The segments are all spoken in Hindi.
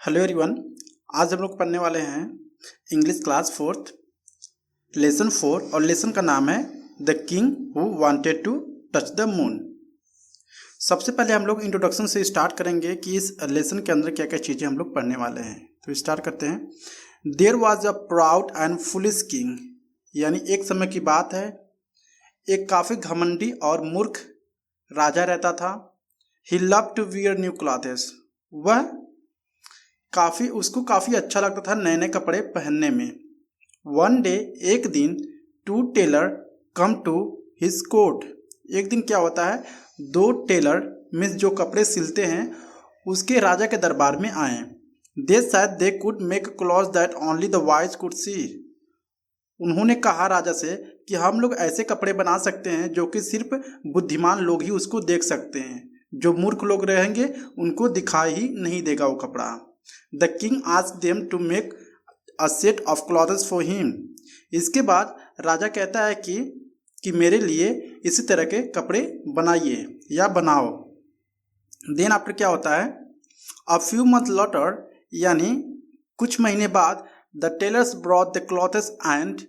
Hello everyone. आज हम लोग पढ़ने वाले हैं इंग्लिश क्लास फोर्थ लेसन 4 और लेसन का नाम है the king who wanted to touch the moon. सबसे पहले हम लोग इंट्रोडक्शन से स्टार्ट करेंगे कि इस लेसन के अंदर क्या क्या चीज़ें हम लोग पढ़ने वाले हैं। तो स्टार्ट करते हैं। There was a proud and foolish king, यानी एक समय की बात है, एक काफ़ी घमंडी और मूर्ख राजा रहता था। He love to wear new clothes, वह उसको काफ़ी अच्छा लगता था नए नए कपड़े पहनने में। वन डे, एक दिन, two tailor come to his court, एक दिन क्या होता है, दो टेलर मीन्स जो कपड़े सिलते हैं उसके राजा के दरबार में आए। दे शायद they could make cloth that only the wise could see, उन्होंने कहा राजा से कि हम लोग ऐसे कपड़े बना सकते हैं जो कि सिर्फ बुद्धिमान लोग ही उसको देख सकते हैं, जो मूर्ख लोग रहेंगे उनको दिखाई ही नहीं देगा वो कपड़ा। The king asked them to make a set of clothes for him, इसके बाद राजा कहता है कि मेरे लिए इसी तरह के कपड़े बनाइए या बनाओ। देन आफ्टर क्या होता है, अ फ्यू मंथ लेटर, यानी कुछ महीने बाद, the tailors brought the clothes and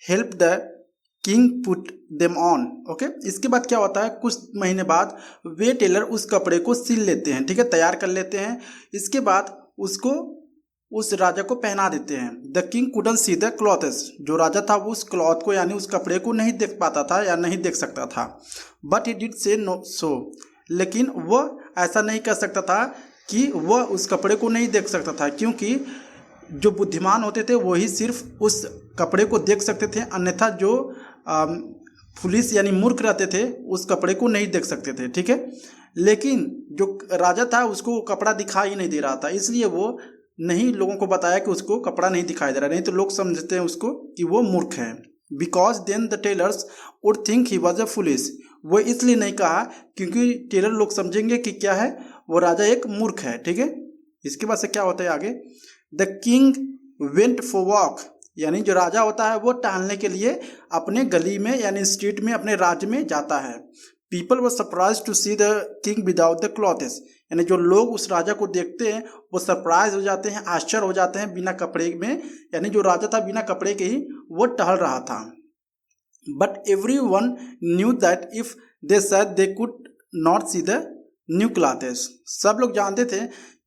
help the king put them on. Okay, इसके बाद क्या होता है, कुछ महीने बाद वे टेलर उस कपड़े को सिल लेते हैं, ठीक है, तैयार कर लेते हैं। इसके बाद उसको उस राजा को पहना देते हैं। The king couldn't see the clothes, जो राजा था वो उस क्लॉथ को यानी उस कपड़े को नहीं देख पाता था या नहीं देख सकता था। बट ही डिड से नो सो, लेकिन वह ऐसा नहीं कर सकता था कि वह उस कपड़े को नहीं देख सकता था, क्योंकि जो बुद्धिमान होते थे वही सिर्फ उस कपड़े को देख सकते थे, अन्यथा जो पुलिस यानी मूर्ख रहते थे उस कपड़े को नहीं देख सकते थे, ठीक है। लेकिन जो राजा था उसको कपड़ा दिखाई नहीं दे रहा था, इसलिए वो नहीं लोगों को बताया कि उसको कपड़ा नहीं दिखाई दे रहा, नहीं तो लोग समझते हैं उसको कि वो मूर्ख है। Because then the tailors would think he was a foolish, वो इसलिए नहीं कहा क्योंकि टेलर लोग समझेंगे कि क्या है, वो राजा एक मूर्ख है, ठीक है। इसके बाद से क्या होता है आगे, the king went for walk, यानी जो राजा होता है वो टहलने के लिए अपने गली में यानी स्ट्रीट में अपने राज्य में जाता है। People were surprise to see the king without the clothes, यानी जो लोग उस राजा को देखते हैं वो सरप्राइज हो जाते हैं, आश्चर्य हो जाते हैं बिना कपड़े में, यानी जो राजा था बिना कपड़े के ही वो टहल रहा था। But every one knew that if they said they could not see the new clothes, सब लोग जानते थे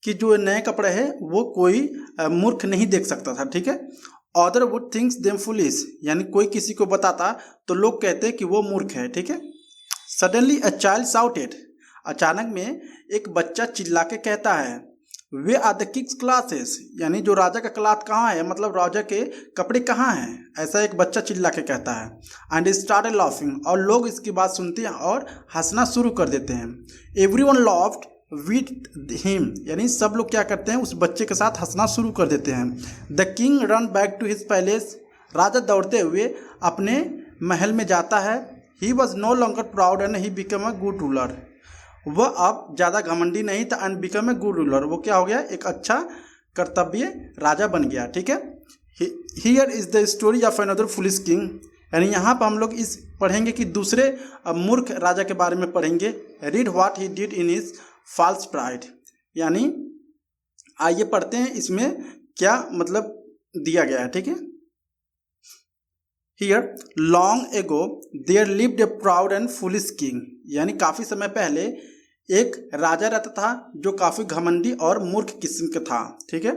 कि जो नए कपड़े हैं वो कोई मूर्ख नहीं देख सकता था, ठीक है। Other would thinks them foolish, यानी कोई किसी को बताता तो लोग कहते कि वो मूर्ख है, ठीक है। सडनली अ चाइल्ड शाउटेड, अचानक में एक बच्चा चिल्ला के कहता है, वे आर द किंग्स क्लॉथ्स, यानी जो राजा का क्लॉथ कहाँ है, मतलब राजा के कपड़े कहाँ हैं, ऐसा एक बच्चा चिल्ला के कहता है। एंड स्टार्टेड लाफिंग, और लोग इसकी बात सुनते हैं और हंसना शुरू कर देते हैं। एवरीवन लाफ्ड विद हिम, यानी सब लोग क्या करते हैं, उस बच्चे के साथ हंसना शुरू कर देते हैं। The king run back to his palace, राजा दौड़ते हुए अपने महल में जाता है। He was no longer proud and he become a good ruler, वह अब ज़्यादा घमंडी नहीं था and become a good ruler, वो क्या हो गया, एक अच्छा कर्तव्य राजा बन गया, ठीक है। Here is the story of another foolish king, यानी यहाँ पर हम लोग इस पढ़ेंगे कि दूसरे मूर्ख राजा के बारे में पढ़ेंगे। Read what he did in his false pride, यानी आइए पढ़ते हैं इसमें क्या मतलब दिया गया है, ठीक है। Here, long ago, there lived a proud and foolish king, यानी काफ़ी समय पहले एक राजा रहता था जो काफ़ी घमंडी और मूर्ख किस्म का था, ठीक है।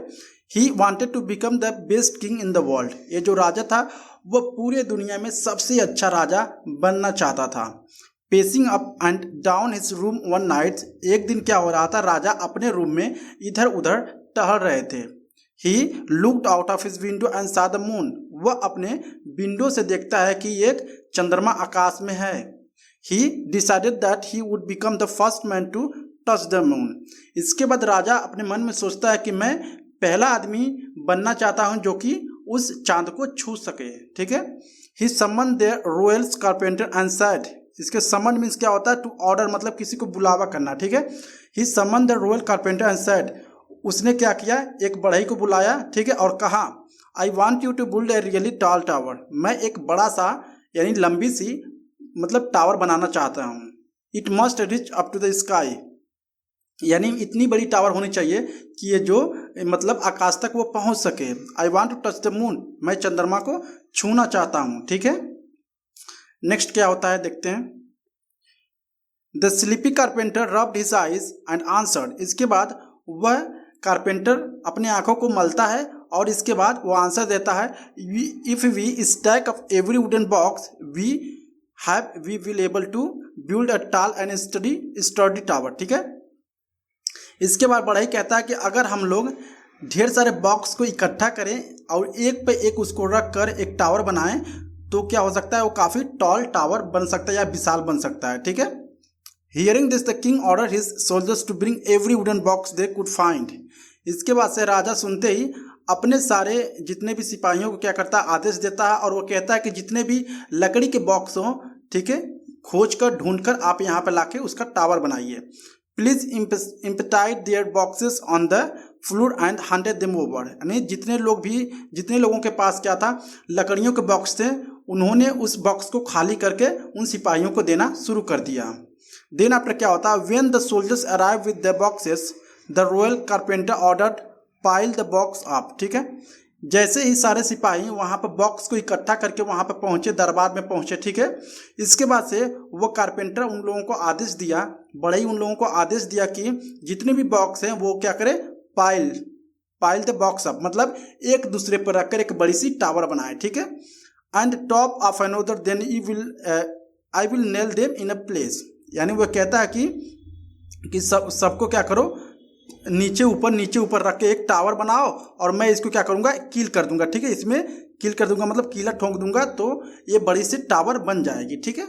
He wanted to become the best king in the world, ये जो राजा था वह पूरे दुनिया में सबसे अच्छा राजा बनना चाहता था। Pacing up and down his room one night, एक दिन क्या हो रहा था, राजा अपने रूम में इधर उधर टहल रहे थे। He looked out of his window and saw the moon, वह अपने विंडो से देखता है कि एक चंद्रमा आकाश में है। He decided that he would become the first man to touch the moon, इसके बाद राजा अपने मन में सोचता है कि मैं पहला आदमी बनना चाहता हूं जो कि उस चांद को छू सके, ठीक है। He summoned the royal carpenter and said, इसके समन मीन्स क्या होता है, टू ऑर्डर, मतलब किसी को बुलावा करना, ठीक है। He summoned the royal carpenter and said, उसने क्या किया, एक बढ़ई को बुलाया, ठीक है, और कहा, I want you to build a really tall tower, मैं एक बड़ा सा यानी लंबी सी मतलब टावर बनाना चाहता हूँ। It must reach up to the sky, यानी इतनी बड़ी टावर होनी चाहिए कि ये जो मतलब आकाश तक वो पहुंच सके। I want to touch the moon, मैं चंद्रमा को छूना चाहता हूँ। ठीक है, नेक्स्ट क्या होता है देखते हैं। The sleepy carpenter rubbed his eyes and answered, इसके बाद वह कारपेंटर अपनी आंखों को मलता है और इसके बाद वो आंसर देता है, if we stack up every wooden box we will able to build a tall and study tower. ठीक है, इसके बाद बढ़ाई कहता है कि अगर हम लोग ढेर सारे बॉक्स को इकट्ठा करें और एक पे एक उसको रख कर एक टावर बनाएं तो क्या हो सकता है, वो काफ़ी टॉल टावर बन सकता है या विशाल बन सकता है। ठीक है, hearing this the king order his soldiers to bring every wooden box they could find, इसके बाद से राजा सुनते ही अपने सारे जितने भी सिपाहियों को क्या करता है, आदेश देता है और वो कहता है कि जितने भी लकड़ी के बॉक्स हों, ठीक है, खोज कर ढूंढ कर आप यहाँ पे लाके उसका टावर बनाइए। Please emptied their boxes on the floor and handed them over, यानी जितने लोगों के पास क्या था, लकड़ियों के बॉक्स थे, उन्होंने उस बॉक्स को खाली करके उन सिपाहियों को देना शुरू कर दिया। देन आफ्टर क्या होता है, when the soldiers arrive with the boxes the royal carpenter ordered pile the box up. ठीक है, जैसे ही सारे सिपाही वहाँ पर बॉक्स को इकट्ठा करके वहाँ पर पहुँचे, दरबार में पहुँचे। ठीक है, इसके बाद से वो कारपेंटर उन लोगों को आदेश दिया, बड़े ही उन लोगों को आदेश दिया कि जितने भी बॉक्स हैं वो क्या करे, पाइल द बॉक्स अप, मतलब एक दूसरे पर रखकर एक बड़ी सी टावर बनाए। ठीक है, and top of another then I will nail them in a place, यानी वो कहता है कि सबको क्या करो, नीचे ऊपर रख के एक टावर बनाओ और मैं इसको क्या करूँगा, कील कर दूंगा। ठीक है, इसमें कील कर दूंगा मतलब कीला ठोंक दूंगा तो ये बड़ी सी टावर बन जाएगी। ठीक है,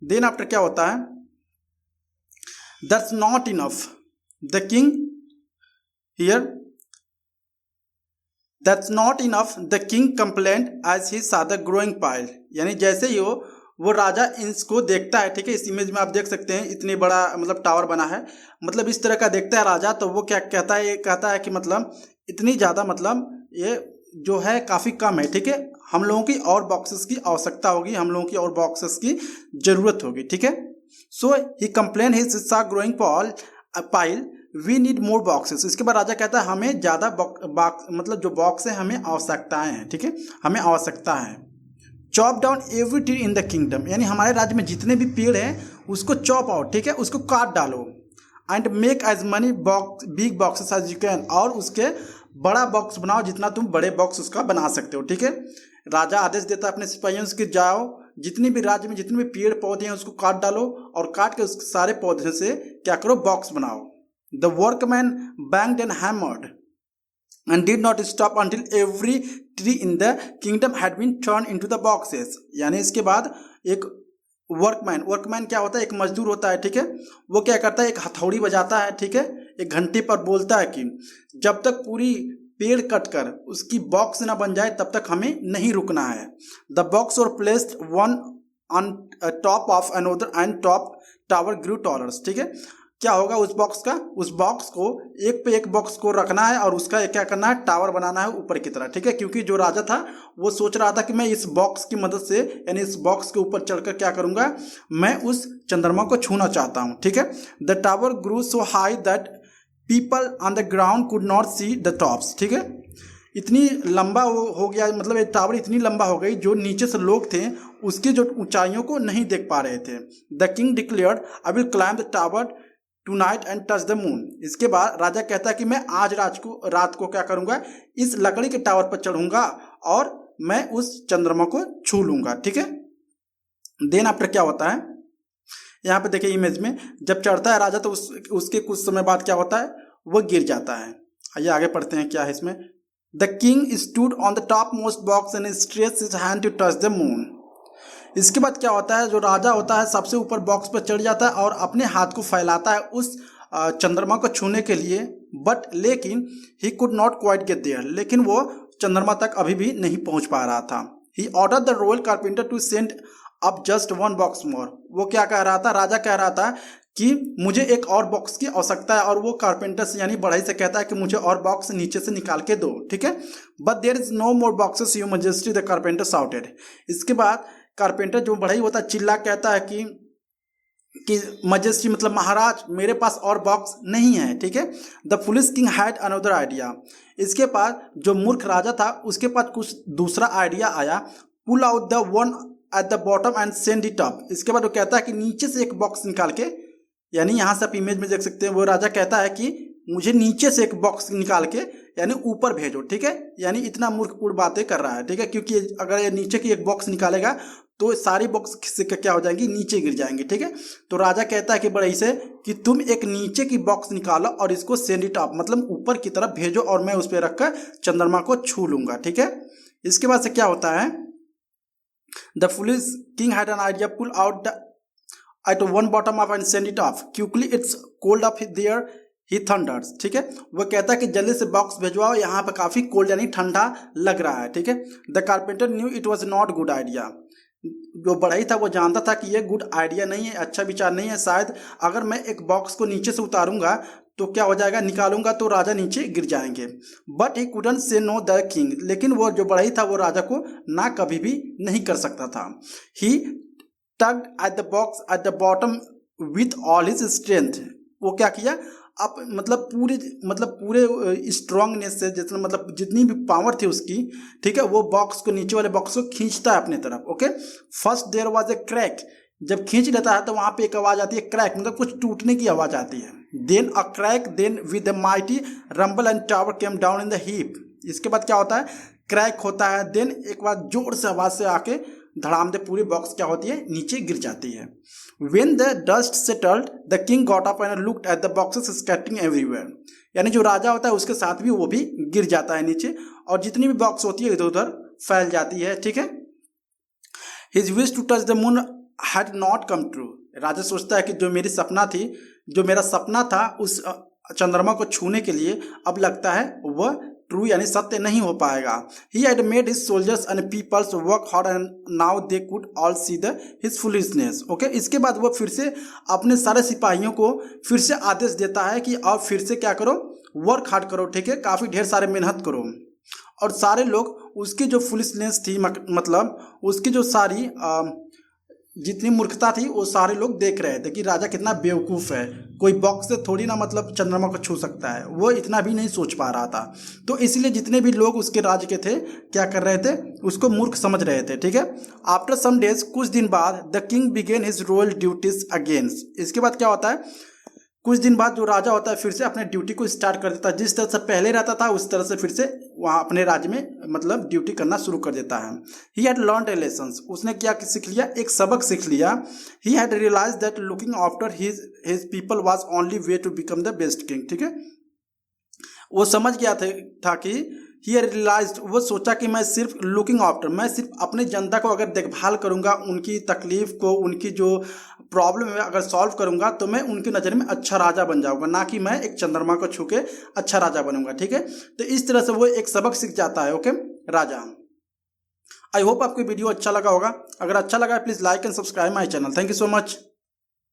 देन आफ्टर क्या होता है, that's not enough the king hear, that's not enough the king complaint as he saw the growing pile, यानी जैसे ही वो राजा इसको देखता है। ठीक है, इस इमेज में आप देख सकते हैं इतनी बड़ा मतलब टावर बना है, मतलब इस तरह का देखता है राजा, तो वो क्या कहता है, ये कहता है कि मतलब इतनी ज़्यादा मतलब ये जो है काफ़ी कम है। ठीक है, हम लोगों की और बॉक्सेस की आवश्यकता होगी, हम लोगों की और बॉक्सेस की ज़रूरत होगी। ठीक है, so he complain his saw growing pile we need more boxes, इसके बाद राजा कहता है हमें ज़्यादा मतलब जो बॉक्स है हमें आवश्यकताएँ हैं। ठीक है, हमें आवश्यकता है। Chop down every tree in the kingdom, यानी हमारे राज्य में जितने भी पेड़ हैं उसको चॉप आउट, ठीक है, उसको काट डालो। And make as many big boxes as you can, और उसके बड़ा बॉक्स बनाओ जितना तुम बड़े बॉक्स उसका बना सकते हो। ठीक है, राजा आदेश देता है अपने सिपाहियों से कि जाओ जितनी भी राज्य में जितने भी पेड़ पौधे हैं उसको काट डालो और काट के उस सारे पौधे से क्या करो, बॉक्स बनाओ। The workman banged and hammered and did not stop until every tree in the kingdom had been turned into the boxes, यानी इसके बाद एक वर्कमैन क्या होता है, एक मजदूर होता है। ठीक है, वो क्या करता है, एक हथौड़ी बजाता है। ठीक है, एक घंटे पर बोलता है कि जब तक पूरी पेड़ कटकर उसकी बॉक्स ना बन जाए तब तक हमें नहीं रुकना है। The box were placed one on top of another and top tower grew taller. ठीक है, क्या होगा उस बॉक्स को एक पे एक बॉक्स को रखना है और उसका क्या करना है, टावर बनाना है ऊपर की तरह। ठीक है, क्योंकि जो राजा था वो सोच रहा था कि मैं इस बॉक्स की मदद से, यानी इस बॉक्स के ऊपर चढ़कर क्या करूंगा, मैं उस चंद्रमा को छूना चाहता हूं। ठीक है, the tower grew so high that people on the ground could not see the tops. ठीक है, इतनी लंबा हो गया, मतलब ये टावर इतनी लंबा हो गई जो नीचे से लोग थे उसकी जो ऊंचाइयों को नहीं देख पा रहे थे। The king declared I will climb the tower tonight and touch the moon, इसके बाद राजा कहता है कि मैं आज रात को क्या करूंगा, इस लकड़ी के टावर पर चढ़ूंगा और मैं उस चंद्रमा को छू लूंगा। ठीक है, देन आफ्टर क्या होता है, यहाँ पे देखिए इमेज में जब चढ़ता है राजा तो उसके कुछ समय बाद क्या होता है, वो गिर जाता है। आइए आगे पढ़ते हैं क्या है इसमें। The king stood on the top most box and stretched his hand to touch the moon, इसके बाद क्या होता है, जो राजा होता है सबसे ऊपर बॉक्स पर चढ़ जाता है और अपने हाथ को फैलाता है उस चंद्रमा को छूने के लिए, लेकिन he could not quite get there, लेकिन वो चंद्रमा तक अभी भी नहीं पहुंच पा रहा था। He order the royal carpenter to send up just one box more, वो क्या कह रहा था, राजा कह रहा था कि मुझे एक और बॉक्स की आवश्यकता है और वो कारपेंटर से यानी बढ़ई से कहता है कि मुझे और बॉक्स नीचे से निकाल के दो। ठीक है, but there is no more boxes your majesty, the carpenter shouted, इसके बाद कारपेंटर जो बढ़ई होता है चिल्ला कहता है कि कि मजेस्टी मतलब महाराज मेरे पास और बॉक्स नहीं है, ठीक है। The foolish king had another idea. इसके पास जो मूर्ख राजा था उसके पास कुछ दूसरा आइडिया आया। Pull out the one at the bottom and send it up. इसके बाद वो कहता है कि नीचे से एक बॉक्स निकाल के, यानी यहाँ से आप इमेज में देख सकते हैं, वो राजा कहता है कि मुझे नीचे से एक बॉक्स निकाल के यानी ऊपर भेजो, ठीक है। यानी इतना मूर्खपूर्ण बातें कर रहा है, ठीक है, क्योंकि अगर ये नीचे की एक बॉक्स निकालेगा तो सारी बॉक्स से क्या हो जाएंगी, नीचे गिर जाएंगे, ठीक है। तो राजा कहता है कि बड़े से कि तुम एक नीचे की बॉक्स निकालो और इसको सेंड इट अप मतलब ऊपर की तरफ भेजो और मैं उस पर रखकर चंद्रमा को छू लूंगा, ठीक है। इसके बाद से क्या होता है, the foolish king had an idea, pull out the at one bottom up and send it off, quickly it's cold up there he thunders, ठीक है। वो कहता है कि जल्दी से बॉक्स भिजवाओ, यहाँ पे काफी कोल्ड यानी ठंडा लग रहा है, ठीक है। The carpenter knew it was not good idea. जो बढ़ई था वो जानता था कि ये गुड आइडिया नहीं है, अच्छा विचार नहीं है। शायद अगर मैं एक बॉक्स को नीचे से उतारूंगा तो क्या हो जाएगा, निकालूंगा तो राजा नीचे गिर जाएंगे। बट ही कुडंट से नो द किंग, लेकिन वो जो बढ़ई था वो राजा को ना कभी भी नहीं कर सकता था। He tugged at the box at the bottom with all his strength. वो क्या किया, अब मतलब पूरे स्ट्रांगनेस से, जितना मतलब जितनी भी पावर थी उसकी, ठीक है, वो बॉक्स को, नीचे वाले बॉक्स को खींचता है अपने तरफ, okay. First there was a crack. जब खींच लेता है तो वहां पे एक आवाज आती है, क्रैक मतलब कुछ टूटने की आवाज आती है। Then a crack, then with the mighty rumble and tower came down in the heap. इसके बाद क्या होता है, क्रैक होता है, देन एक बार जोर से आवाज से आके धड़ाम दे पूरी बॉक्स क्या होती है, नीचे गिर जाती है। When the dust settled, the king got up and looked at the boxes scattering everywhere. यानी जो राजा होता है उसके साथ भी वो भी गिर जाता है नीचे और जितनी भी बॉक्स होती है इधर उधर फैल जाती है, ठीक है। His wish to touch the moon had not come true. राजा सोचता है कि जो मेरा सपना था उस चंद्रमा को छूने के लिए, अब लगता है वह ट्रू यानी सत्य नहीं हो पाएगा। He had made his soldiers and peoples work hard and now they could all see his foolishness. Okay? इसके बाद वो फिर से अपने सारे सिपाहियों को फिर से आदेश देता है कि आप फिर से क्या करो, वर्क हार्ड करो, ठीक है, काफ़ी ढेर सारे मेहनत करो। और सारे लोग उसकी जो फुलिशनेस थी, मतलब उसकी जो सारी जितनी मूर्खता थी वो सारे लोग देख रहे थे कि राजा कितना बेवकूफ़ है, कोई बॉक्स से थोड़ी ना मतलब चंद्रमा को छू सकता है, वो इतना भी नहीं सोच पा रहा था। तो इसलिए जितने भी लोग उसके राज्य के थे क्या कर रहे थे, उसको मूर्ख समझ रहे थे, ठीक है। आफ्टर सम डेज, कुछ दिन बाद, the king begin his royal duties again. इसके बाद क्या होता है, कुछ दिन बाद जो राजा होता है फिर से अपने ड्यूटी को स्टार्ट कर देता है। जिस तरह से पहले रहता था उस तरह से फिर से वहाँ अपने राज्य में मतलब ड्यूटी करना शुरू कर देता है। He had learned a lessons. उसने क्या सीख लिया, एक सबक सीख लिया। He had realise that looking after his people was only way to become the best king, ठीक है। वो समझ गया था कि ही रियलाइज्ड, वो सोचा कि मैं सिर्फ लुकिंग आफ्टर, मैं सिर्फ अपने जनता को अगर देखभाल करूंगा, उनकी तकलीफ को, उनकी जो प्रॉब्लम है अगर सॉल्व करूंगा तो मैं उनकी नज़र में अच्छा राजा बन जाऊंगा, ना कि मैं एक चंद्रमा को छू के अच्छा राजा बनूंगा, ठीक है। तो इस तरह से वो एक सबक सीख जाता है, ओके, राजा। आई होप आपको वीडियो अच्छा लगा होगा। अगर अच्छा लगा please like and subscribe my channel. Thank you so much.